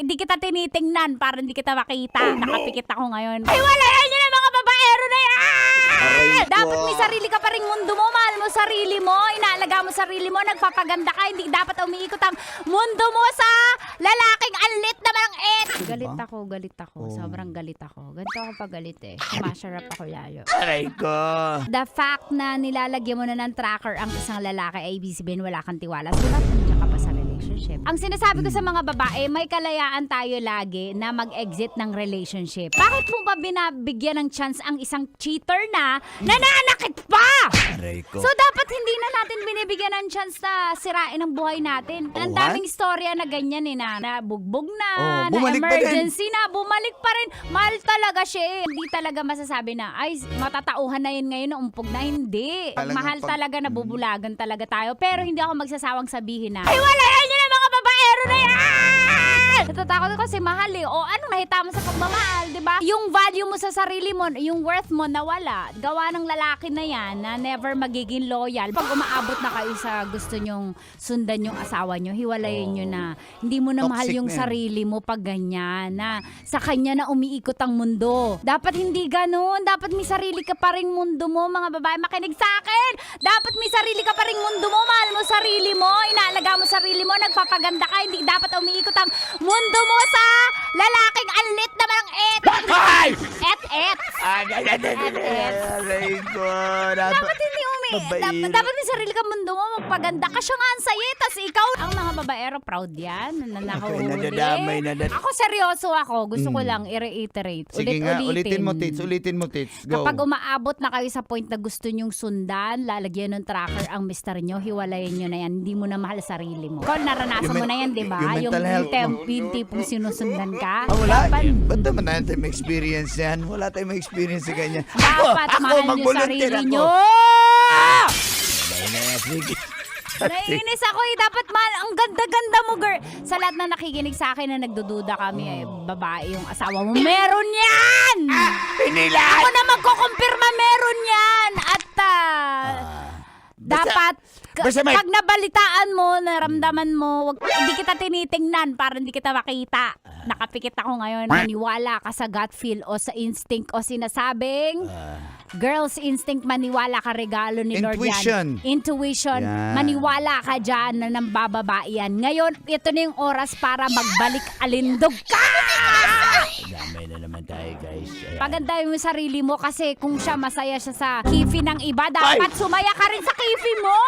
hindi kita tinitingnan para hindi kita makita. Nakapikit ako ngayon. Ay, wala yan yun ang mga babaero na yan! Dapat may sarili ka pa ring mundo mo. Mahal mo sarili mo. Inaalaga mo sarili mo. Nagpapaganda ka. Hindi dapat umiikot ang mundo mo sa lalaking anlit na it. Galit ako. Sobrang galit ako. Ganito ako pag galit eh. Sumasarap ako layo. Aray ko. The fact na nilalagyan mo na ng tracker ang isang lalaki ay ibig sabihin wala kang tiwala. So, nandiyan ka pa sa relationship. Ang sinasabi ko sa mga babae, may kalayaan tayo lagi na mag-exit ng relationship. Bakit mo ba binabigyan ng chance ang isang cheater na nananakit pa? Aray ko. So, dapat hindi na natin binibigyan ng chance na sirain ang buhay natin. Ang daming istorya na ganyan eh, na bugbog na, na bumalik pa rin. emergency na, bumalik pa rin. Mahal talaga siya eh. Hindi talaga masasabi na, ay, matatauhan na yun ngayon, umpog na. Hindi. Mahal talaga, nabubulagan talaga tayo. Pero hindi ako magsasawang sabihin na, ay, wala yan yun ang mga babaero na yan! Natatakot ako kasi mahal eh. O ano, nahita mo sa pagmamahal, di ba? Yung value mo sa sarili mo, yung worth mo nawala. Gawa ng lalaki na yan na never magiging loyal. Pag umaabot na kayo sa gusto nyong sundan yung asawa nyo, hiwalayin nyo na. Hindi mo na Toxic mahal yung na yan. sarili mo pag ganyan. Na sa kanya na umiikot ang mundo. Dapat hindi ganun. Dapat may sarili ka pa rin mundo mo. Mga babae, makinig sa akin. Dapat may sarili ka pa rin mundo mo. Mahal mo sarili mo. Inaalaga mo sarili mo. Nagpapaganda ka. Hindi dapat umiikot ang mundo mo sa lalaking anlit na it. Ay! Et. Aray ko. Dapat hindi dapat may sarili ka mundo mo. Magpaganda ka. Siya nga ang saya. Tas ikaw, ang mga babaero, proud yan. Na nakahuli. nadadamay. Ako seryoso ako. Gusto ko lang i-reiterate. Sige nga, ulitin mo, tits. Go. Kapag umaabot na kayo sa point na gusto nyong sundan, lalagyan ng tracker ang mister nyo, hiwalayin nyo na yan. Hindi mo na mahal sarili mo. Ikaw, naranasan mo na yan, di ba? yung mental health mo. Yung tipong sinusundan ka. Wala. Dapat, Ba't naman natin may experience yan? Wala tayong may experience sa ganyan. dapat mahal nyo mag-volunteer sarili ako. nyo. Sige. Naiinis ako eh. Dapat mahal. Ang ganda-ganda mo, girl. Sa lahat na nakikinig sa akin na nagdududa kami, babae yung asawa mo. Meron yan! Pinilaan! Ako na magkukumpirma, meron yan! At dapat, basta may- pag nabalitaan mo, naramdaman mo, hindi kita tinitingnan para hindi kita makita. Nakapikit ako ngayon. Maniwala ka sa gut feel o sa instinct o sinasabing girls instinct, maniwala ka, regalo ni Lord Intuition. yan. Intuition. Yan. Maniwala ka dyan na ng bababae yan. Ngayon, ito na yung oras para magbalik alindog ka! Damay na naman tayo, guys. Pagandahin mo yung sarili mo kasi kung siya masaya siya sa kifi ng iba, dapat sumaya ka rin sa kifi mo!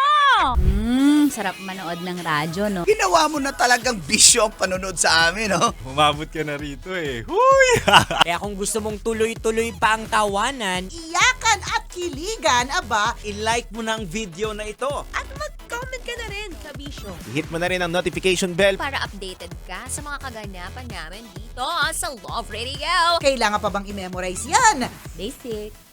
Sarap manood ng radyo, no? Ginawa mo na talagang bisyo ang panonood sa amin, no? Umabot ka na rito eh. Huy! Kaya kung gusto mong tuloy-tuloy pa ang tawanan, Iyakan at kiligan, aba, i-like mo na ang video na ito. at mag-comment ka na rin sa Bisyo. Hit mo na rin ang notification bell. Para updated ka sa mga kaganapan namin dito sa Love Radio. Kailangan pa bang i-memorize yan? Basic.